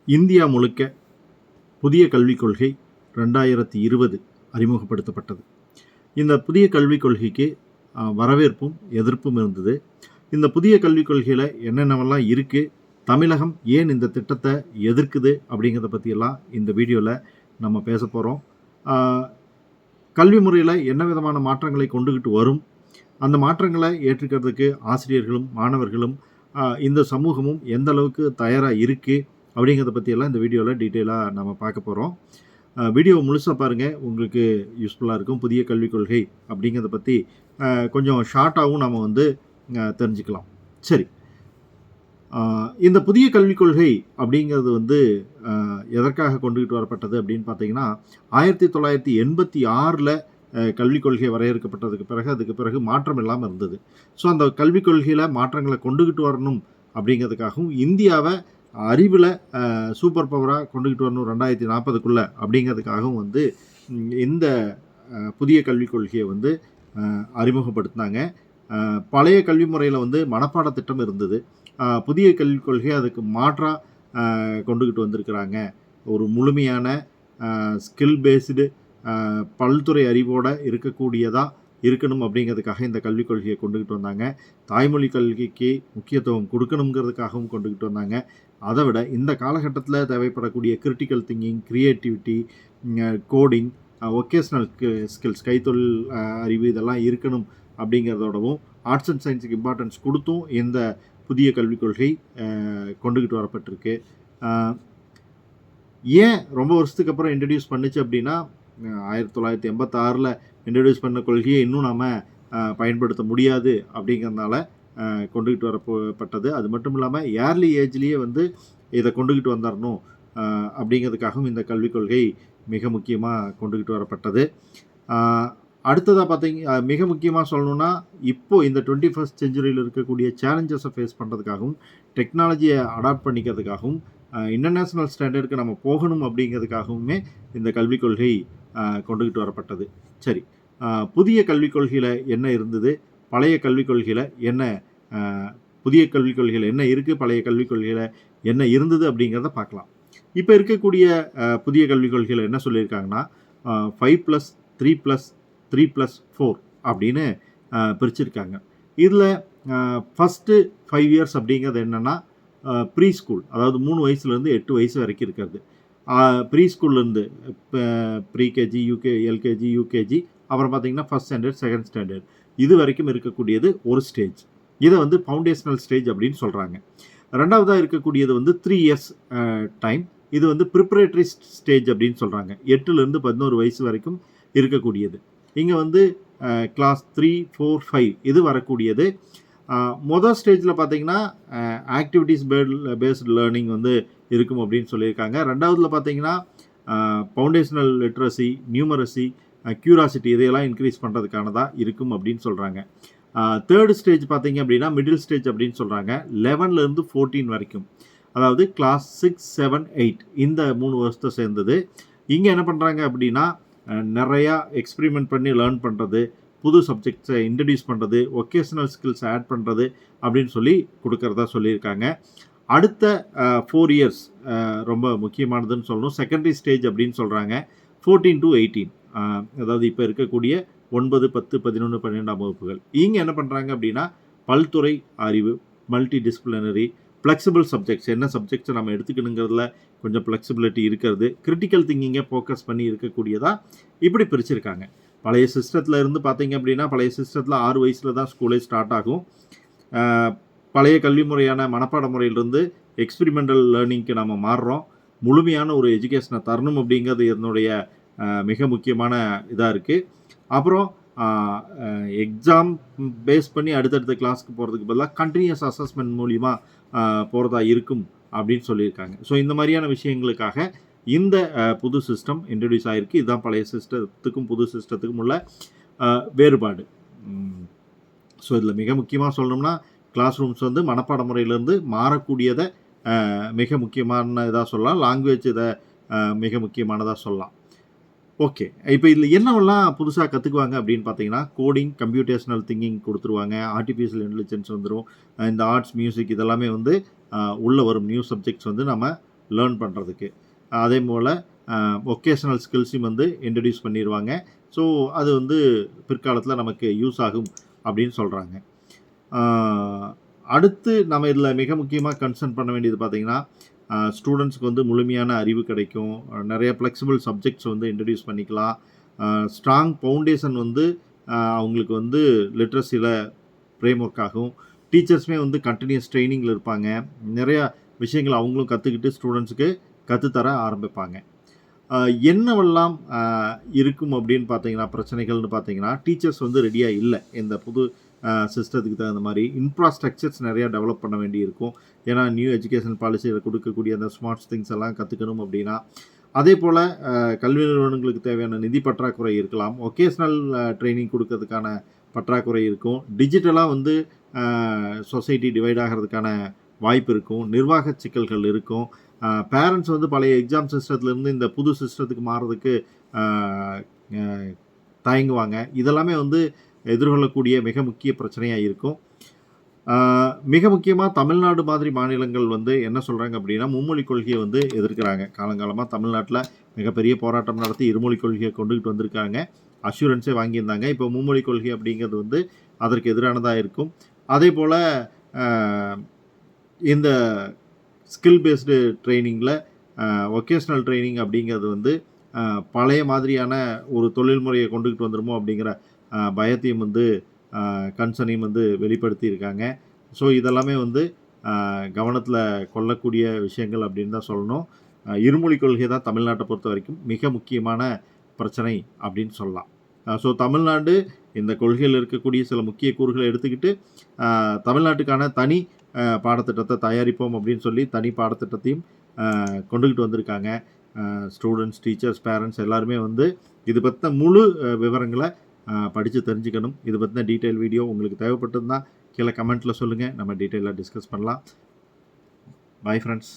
India முழுக்க புதிய கல்விக் கொள்கை 2020 அறிமுகப்படுத்தப்பட்டது. இந்த புதிய கல்விக் கொள்கைக்கு வரவேற்பும் எதிர்ப்பும் இருந்தது. இந்த புதிய கல்விக் கொள்கையில் என்னென்னவெல்லாம் இருக்குது, தமிழகம் ஏன் இந்த திட்டத்தை எதிர்க்குது அப்படிங்கிறத பற்றியெல்லாம் இந்த வீடியோவில் நம்ம பேச போகிறோம். கல்வி முறையில் என்ன விதமான மாற்றங்களை கொண்டுகிட்டு வரும், அந்த மாற்றங்களை ஏற்றுக்கிறதுக்கு ஆசிரியர்களும் மாணவர்களும் இந்த சமூகமும் எந்த அளவுக்கு தயாராக இருக்குது அப்படிங்கிறத பற்றியெல்லாம் இந்த வீடியோவில் டீட்டெயிலாக நம்ம பார்க்க போகிறோம். வீடியோவை முழுசாக பாருங்கள், உங்களுக்கு யூஸ்ஃபுல்லாக இருக்கும். புதிய கல்விக் கொள்கை அப்படிங்கிறத பற்றி கொஞ்சம் ஷார்ட்டாகவும் நம்ம தெரிஞ்சுக்கலாம். சரி, இந்த புதிய கல்விக் கொள்கை அப்படிங்கிறது எதற்காக கொண்டுகிட்டு வரப்பட்டது அப்படின்னு பார்த்தீங்கன்னா, 1986 கல்விக் கொள்கை வரையறுக்கப்பட்டதுக்கு அதுக்கு பிறகு மாற்றம் இல்லாமல் இருந்தது. ஸோ அந்த கல்விக் கொள்கையில் மாற்றங்களை கொண்டுகிட்டு வரணும் அப்படிங்கிறதுக்காகவும், இந்தியாவை அறிவில் சூப்பர் பவராக கொண்டுகிட்டு வரணும் 2040 அப்படிங்கிறதுக்காகவும் இந்த புதிய கல்விக் கொள்கையை அறிமுகப்படுத்தினாங்க. பழைய கல்வி முறையில் மனப்பாட திட்டம் இருந்தது. புதிய கல்விக் கொள்கையை அதுக்கு மாற்றாக கொண்டுகிட்டு வந்திருக்கிறாங்க. ஒரு முழுமையான ஸ்கில் பேஸ்டு பல்துறை அறிவோடு இருக்கக்கூடியதாக இருக்கணும் அப்படிங்கிறதுக்காக இந்த கல்விக் கொள்கையை கொண்டுகிட்டு வந்தாங்க. தாய்மொழி கல்விக்கு முக்கியத்துவம் கொடுக்கணுங்கிறதுக்காகவும் கொண்டுகிட்டு வந்தாங்க. அதை விட இந்த காலகட்டத்தில் தேவைப்படக்கூடிய critical thinking, creativity, coding, vocational skills, கைத்தொழில் அறிவு இதெல்லாம் இருக்கணும் அப்படிங்கிறதோடவும் ஆர்ட்ஸ் அண்ட் சயின்ஸுக்கு இம்பார்ட்டன்ஸ் கொடுத்தும் இந்த புதிய கல்விக் கொள்கை கொண்டுகிட்டு வரப்பட்டிருக்கு. ஏன் ரொம்ப வருஷத்துக்கு அப்புறம் இன்ட்ரடியூஸ் பண்ணிச்சு அப்படின்னா, 1986 இன்ட்ரடியூஸ் பண்ண கொள்கையை இன்னும் நாம் பயன்படுத்த முடியாது அப்படிங்கிறதுனால கொண்டுகிட்டு வரப்பட்டது. அது மட்டும் இல்லாமல் ஏர்லி ஏஜ்லேயே இதை கொண்டுகிட்டு வந்துடணும் அப்படிங்கிறதுக்காகவும் இந்த கல்விக் கொள்கை மிக முக்கியமாக கொண்டுகிட்டு வரப்பட்டது. அடுத்ததாக பார்த்தீங்க, மிக முக்கியமாக சொல்லணுன்னா, இப்போது இந்த 21st செஞ்சுரியில் இருக்கக்கூடிய சேலஞ்சஸை ஃபேஸ் பண்ணுறதுக்காகவும், டெக்னாலஜியை அடாப்ட் பண்ணிக்கிறதுக்காகவும், இன்டர்நேஷ்னல் ஸ்டாண்டர்டுக்கு நம்ம போகணும் அப்படிங்கிறதுக்காகவுமே இந்த கல்விக் கொள்கை கொண்டுகிட்டு வரப்பட்டது. சரி, புதிய கல்விக் கொள்கையில் என்ன இருந்தது, பழைய கல்விக் கொள்கையில் என்ன, புதிய கல்விக் கொள்கையில் என்ன இருக்குது, பழைய கல்விக் கொள்கையில் என்ன இருந்தது அப்படிங்கிறத பார்க்கலாம். இப்போ இருக்கக்கூடிய புதிய கல்விக் கொள்கையில் என்ன சொல்லியிருக்காங்கன்னா, 5+3+3+4 அப்படின்னு பிரிச்சிருக்காங்க. இதில் ஃபஸ்ட்டு 5 இயர்ஸ் அப்படிங்கிறது என்னென்னா ப்ரீ ஸ்கூல், அதாவது 3 வயசுலேருந்து 8 வயசு வரைக்கும் இருக்கிறது. ப்ரீ ஸ்கூல்லேருந்து ப்ரீகேஜி, எல்கேஜி, யூகேஜி, அப்புறம் பார்த்திங்கன்னா ஃபஸ்ட் ஸ்டாண்டர்ட், செகண்ட் ஸ்டாண்டர்ட், இது வரைக்கும் இருக்கக்கூடியது ஒரு ஸ்டேஜ். இதை ஃபவுண்டேஷனல் ஸ்டேஜ் அப்படின்னு சொல்கிறாங்க. ரெண்டாவதாக இருக்கக்கூடியது 3 இயர்ஸ் டைம். இது ப்ரிப்பரேட்டரி ஸ்டேஜ் அப்படின்னு சொல்கிறாங்க. 8லேருந்து 11 வயசு வரைக்கும் இருக்கக்கூடியது. இங்கே கிளாஸ் 3, 4, 5 இது வரக்கூடியது. மொதல் ஸ்டேஜில் பார்த்தீங்கன்னா ஆக்டிவிட்டீஸ் பேஸ்டு லேர்னிங் இருக்கும் அப்படின்னு சொல்லியிருக்காங்க. ரெண்டாவதுல பார்த்தீங்கன்னா ஃபவுண்டேஷனல் லிட்ரஸி, நியூமரசி, க்யூராசிட்டி இதையெல்லாம் இன்க்ரீஸ் பண்ணுறதுக்கானதாக இருக்கும் அப்படின்னு சொல்கிறாங்க. தேர்டு ஸ்டேஜ் பார்த்தீங்க அப்படின்னா மிடில் ஸ்டேஜ் அப்படின்னு சொல்கிறாங்க. 11லேருந்து 14 வரைக்கும், அதாவது கிளாஸ் 6, 7, 8 இந்த 3 வருஷத்தை சேர்ந்தது. இங்கே என்ன பண்ணுறாங்க அப்படின்னா, நிறையா எக்ஸ்பிரிமெண்ட் பண்ணி லேர்ன் பண்ணுறது, புது சப்ஜெக்ட்ஸை இன்ட்ரடியூஸ் பண்ணுறது, ஒகேஷ்னல் ஸ்கில்ஸ் ஆட் பண்ணுறது அப்படின்னு சொல்லி கொடுக்கறதா சொல்லியிருக்காங்க. அடுத்த 4 இயர்ஸ் ரொம்ப முக்கியமானதுன்னு சொல்லணும். செகண்டரி ஸ்டேஜ் அப்படின்னு சொல்கிறாங்க. 14 to 18, அதாவது இப்போ இருக்கக்கூடிய 9, 10, 11, 12ஆம் வகுப்புகள். இங்கே என்ன பண்ணுறாங்க அப்படின்னா, பல்துறை அறிவு, மல்டி டிசிப்ளினரி, ஃப்ளெக்சிபிள் சப்ஜெக்ட்ஸ், என்ன சப்ஜெக்ட்ஸை நம்ம எடுத்துக்கணுங்கிறதுல கொஞ்சம் ஃப்ளெக்சிபிலிட்டி இருக்கிறது, கிரிட்டிக்கல் திங்கிங்கை ஃபோக்கஸ் பண்ணி இருக்கக்கூடியதாக இப்படி பிரிச்சிருக்காங்க. பழைய சிஸ்டத்தில் இருந்து பார்த்தீங்க அப்படின்னா, பழைய சிஸ்டத்தில் 6 வயசில் தான் ஸ்கூலே ஸ்டார்ட் ஆகும். பழைய கல்வி முறையான மனப்பாட முறையிலிருந்து எக்ஸ்பிரிமெண்டல் லேர்னிங்க்கு நம்ம மாறுறோம். முழுமையான ஒரு எஜுகேஷனை தரணும் அப்படிங்கிறது என்னுடைய மிக முக்கியமான இதாக இருக்குது. அப்புறம் எக்ஸாம் பேஸ் பண்ணி அடுத்தடுத்த கிளாஸ்க்கு போகிறதுக்கு பதிலாக கண்டினியூஸ் அசஸ்மெண்ட் மூலிமா போகிறதா இருக்கும் அப்படின்னு சொல்லியிருக்காங்க. ஸோ இந்த மாதிரியான விஷயங்களுக்காக இந்த புது சிஸ்டம் இன்ட்ரடியூஸ் ஆகிருக்கு. இதுதான் பழைய சிஸ்டத்துக்கும் புது சிஸ்டத்துக்கும் உள்ள வேறுபாடு. ஸோ இதில் மிக முக்கியமாக சொல்லணும்னா, கிளாஸ் ரூம்ஸ் மனப்பாட முறையிலேருந்து மாறக்கூடியதை மிக முக்கியமான இதாக சொல்லலாம். லாங்குவேஜ் இதை மிக முக்கியமானதாக சொல்லலாம். ஓகே, இப்போ இதில் என்னவெல்லாம் புதுசாக கற்றுக்குவாங்க அப்படின்னு பார்த்தீங்கன்னா, கோடிங், கம்ப்யூட்டேஷனல் திங்கிங் கொடுத்துருவாங்க, ஆர்டிஃபிஷியல் இன்டெலிஜென்ஸ் வந்துடும், இந்த ஆர்ட்ஸ், மியூசிக் இதெல்லாமே உள்ளே வரும் நியூ சப்ஜெக்ட்ஸ் நம்ம லேர்ன் பண்ணுறதுக்கு. அதே போல் வொக்கேஷனல் ஸ்கில்ஸையும் வந்து இன்ட்ரடியூஸ் பண்ணிடுவாங்க. ஸோ அது வந்து பிற்காலத்தில் நமக்கு யூஸ் ஆகும் அப்படின்னு சொல்கிறாங்க. அடுத்து நம்ம இதில் மிக முக்கியமாக கன்சர்ன் பண்ண வேண்டியது பார்த்திங்கன்னா, ஸ்டூடெண்ட்ஸ்க்கு வந்து முழுமையான அறிவு கிடைக்கும். நிறைய ஃப்ளெக்சிபிள் சப்ஜெக்ட்ஸ் வந்து இன்ட்ரடியூஸ் பண்ணிக்கலாம். ஸ்ட்ராங் ஃபவுண்டேஷன் வந்து அவங்களுக்கு வந்து லிட்ரஸியில் ஃப்ரேம் ஒர்க் ஆகும். டீச்சர்ஸுமே வந்து கண்டினியூஸ் ட்ரைனிங்கில் இருப்பாங்க. நிறையா விஷயங்கள் அவங்களும் கற்றுக்கிட்டு ஸ்டூடெண்ட்ஸுக்கு கற்றுத்தர ஆரம்பிப்பாங்க. என்னவெல்லாம் இருக்கும் அப்படின்னு பார்த்தீங்கன்னா, பிரச்சனைகள்னு பார்த்தீங்கன்னா, டீச்சர்ஸ் வந்து ரெடியாக இல்லை இந்த புது சிஸ்டத்துக்கு தகுந்த மாதிரி. இன்ஃப்ராஸ்ட்ரக்சர்ஸ் நிறையா டெவலப் பண்ண வேண்டி இருக்கும். ஏன்னா நியூ எஜுகேஷன் பாலிசியில் கொடுக்கக்கூடிய அந்த ஸ்மார்ட் திங்ஸ் எல்லாம் கற்றுக்கணும் அப்படின்னா. அதே போல் கல்வி நிறுவனங்களுக்கு தேவையான நிதி பற்றாக்குறை இருக்கலாம். ஒகேஷ்னல் ட்ரைனிங் கொடுக்கறதுக்கான பற்றாக்குறை இருக்கும். டிஜிட்டலாக வந்து சொசைட்டி டிவைட் ஆகிறதுக்கான வாய்ப்பு இருக்கும். நிர்வாக சிக்கல்கள் இருக்கும். பேரண்ட்ஸ் வந்து பழைய எக்ஸாம் சிஸ்டத்துலேருந்து இந்த புது சிஸ்டத்துக்கு மாறுறதுக்கு தயங்குவாங்க. இதெல்லாமே வந்து எதிர்கொள்ளக்கூடிய மிக முக்கிய பிரச்சனையாக இருக்கும். மிக முக்கியமாக தமிழ்நாடு மாதிரி மாநிலங்கள் வந்து என்ன சொல்கிறாங்க அப்படின்னா, மும்மொழி கொள்கையை வந்து எதிர்க்கிறாங்க. காலங்காலமாக தமிழ்நாட்டில் மிகப்பெரிய போராட்டம் நடத்தி இருமொழி கொள்கையை கொண்டுகிட்டு வந்திருக்காங்க. அஷூரன்ஸே வாங்கியிருந்தாங்க. இப்போ மும்மொழி கொள்கை அப்படிங்கிறது வந்து அதற்கு எதிரானதாக இருக்கும். அதே போல் இந்த ஸ்கில் பேஸ்டு ட்ரைனிங்கில் வொக்கேஷ்னல் ட்ரைனிங் அப்படிங்கிறது வந்து பழைய மாதிரியான ஒரு தொழில் முறையை கொண்டுகிட்டு வந்துடுமோ அப்படிங்கிற பயத்தையும் வந்து கன்சர்னையும் வந்து வெளிப்படுத்தியிருக்காங்க. ஸோ இதெல்லாமே வந்து கவனத்தில் கொள்ளக்கூடிய விஷயங்கள் அப்படின்னு தான் சொல்லணும். இருமொழி கொள்கை தான் தமிழ்நாட்டை பொறுத்த வரைக்கும் மிக முக்கியமான பிரச்சனை அப்படின்னு சொல்லலாம். ஸோ தமிழ்நாடு இந்த கொள்கையில் இருக்கக்கூடிய சில முக்கிய கூறுகளை எடுத்துக்கிட்டு தமிழ்நாட்டுக்கான தனி பாடத்திட்டத்தை தயாரிப்போம் அப்படின்னு சொல்லி தனி பாடத்திட்டத்தையும் கொண்டுக்கிட்டு வந்திருக்காங்க. ஸ்டூடெண்ட்ஸ், டீச்சர்ஸ், பேரண்ட்ஸ் எல்லாருமே வந்து இது பற்றின முழு விவரங்களை படித்து தெரிஞ்சுக்கணும். இது பற்றின டீட்டெயில் வீடியோ உங்களுக்கு தேவைப்பட்டதுன்னா கீழே கமெண்ட்டில் சொல்லுங்கள். நம்ம டீட்டெயிலாக டிஸ்கஸ் பண்ணலாம். Bye friends.